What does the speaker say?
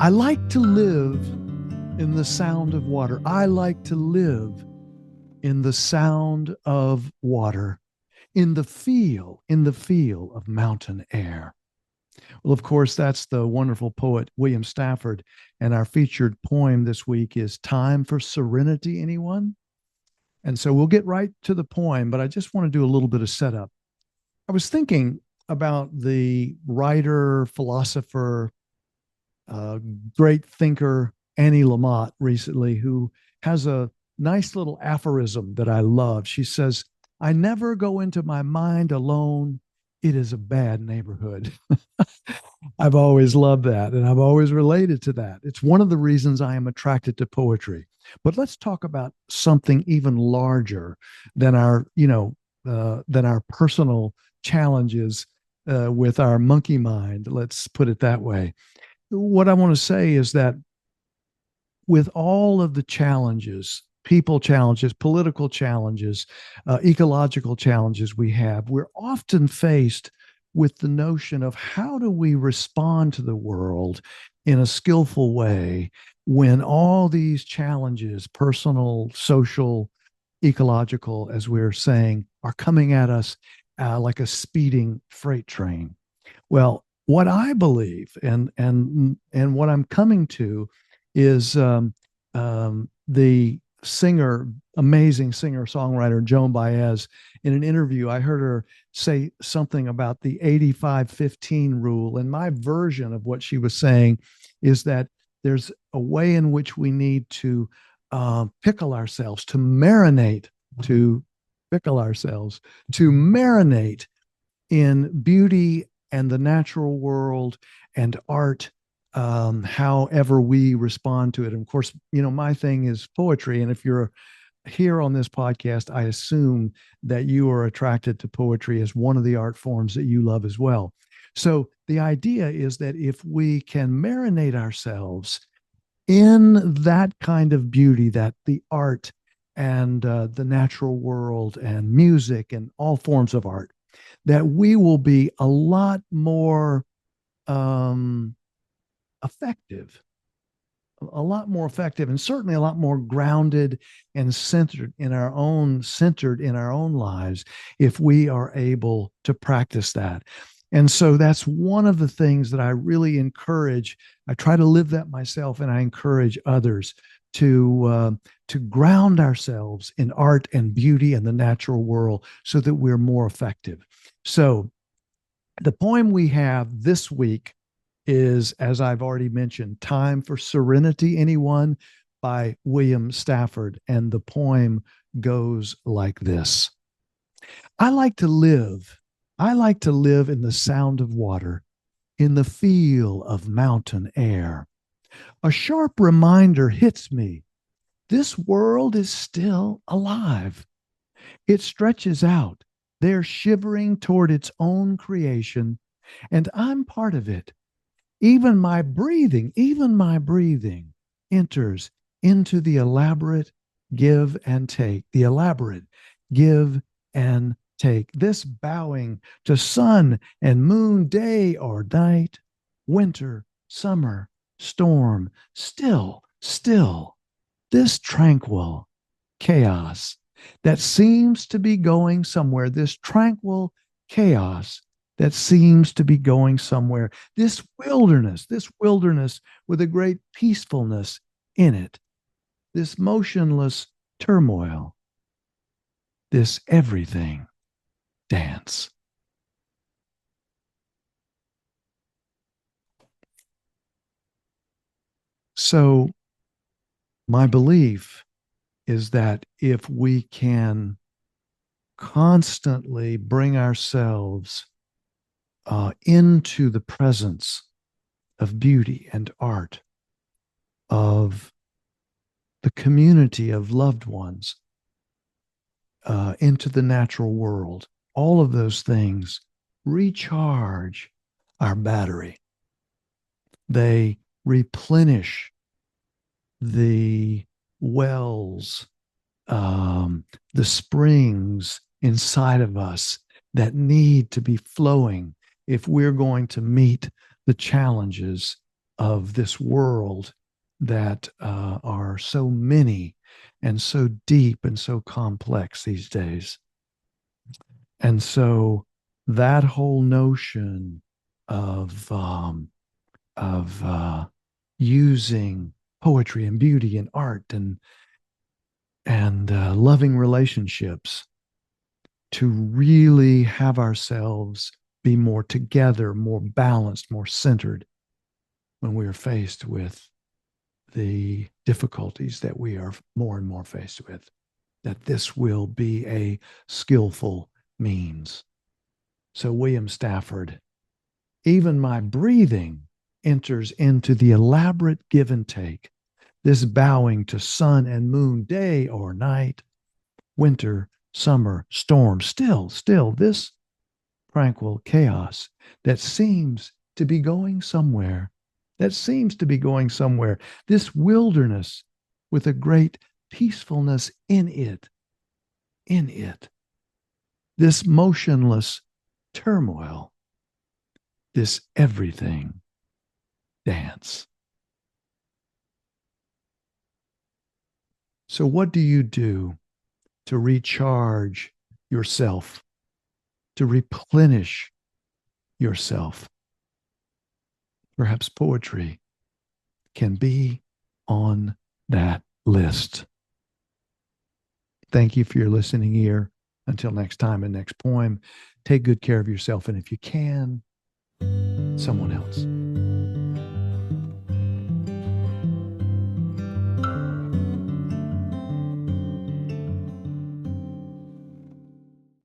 I like to live in the sound of water. I like to live in the sound of water, in the feel of mountain air. Well, of course, that's the wonderful poet William Stafford. And our featured poem this week is Time for Serenity, anyone? And so we'll get right to the poem, but I just want to do a little bit of setup. I was thinking about the writer, philosopher, uh, great thinker Annie Lamott recently, who has a nice little aphorism that I love. She says, I never go into my mind alone. It is a bad neighborhood. I've always loved that, and I've always related to that. It's one of the reasons I am attracted to poetry. But let's talk about something even larger than our personal challenges with our monkey mind. Let's put it that way. What I want to say is that with all of the challenges, people challenges, political challenges, ecological challenges we have, we're often faced with the notion of how do we respond to the world in a skillful way when all these challenges, personal, social, ecological, as we're saying, are coming at us like a speeding freight train. Well, what I believe and what I'm coming to is the singer, amazing singer songwriter Joan Baez. In an interview, I heard her say something about the 85-15 rule, and my version of what she was saying is that there's a way in which we need to pickle ourselves, to pickle ourselves, to marinate in beauty and the natural world and art, however we respond to it. And of course, my thing is poetry. And if you're here on this podcast, I assume that you are attracted to poetry as one of the art forms that you love as well. So the idea is that if we can marinate ourselves in that kind of beauty, that the art and the natural world and music and all forms of art, that we will be a lot more um, effective, and certainly a lot more grounded and centered in our own lives if we are able to practice that. And so that's one of the things that I really encourage. I try to live that myself, and I encourage others to ground ourselves in art and beauty and the natural world so that we're more effective. So the poem we have this week is, as I've already mentioned, Time for Serenity, anyone, by William Stafford. And the poem goes like this. I like to live. I like to live in the sound of water, in the feel of mountain air. A sharp reminder hits me. This world is still alive. It stretches out, there shivering toward its own creation, and I'm part of it. Even my breathing enters into the elaborate give and take. This bowing to sun and moon, day or night, winter, summer, storm, still, this tranquil chaos that seems to be going somewhere, this tranquil chaos that seems to be going somewhere, this wilderness with a great peacefulness in it, this motionless turmoil, this everything dance. So, my belief is that if we can constantly bring ourselves into the presence of beauty and art, of the community of loved ones, into the natural world, all of those things recharge our battery. They replenish the wells, the springs inside of us that need to be flowing if we're going to meet the challenges of this world that are so many and so deep and so complex these days. And so that whole notion of using poetry and beauty and art and loving relationships to really have ourselves be more together, more balanced, more centered when we are faced with the difficulties that we are more and more faced with, that this will be a skillful means. So, William Stafford, even my breathing enters into the elaborate give and take, this bowing to sun and moon, day or night, winter, summer, storm, still, this tranquil chaos that seems to be going somewhere, this wilderness with a great peacefulness in it, this motionless turmoil, this everything dance. So, what do you do to recharge yourself, to replenish yourself? Perhaps poetry can be on that list. Thank you for your listening ear. Until next time and next poem, take good care of yourself. And if you can, someone else.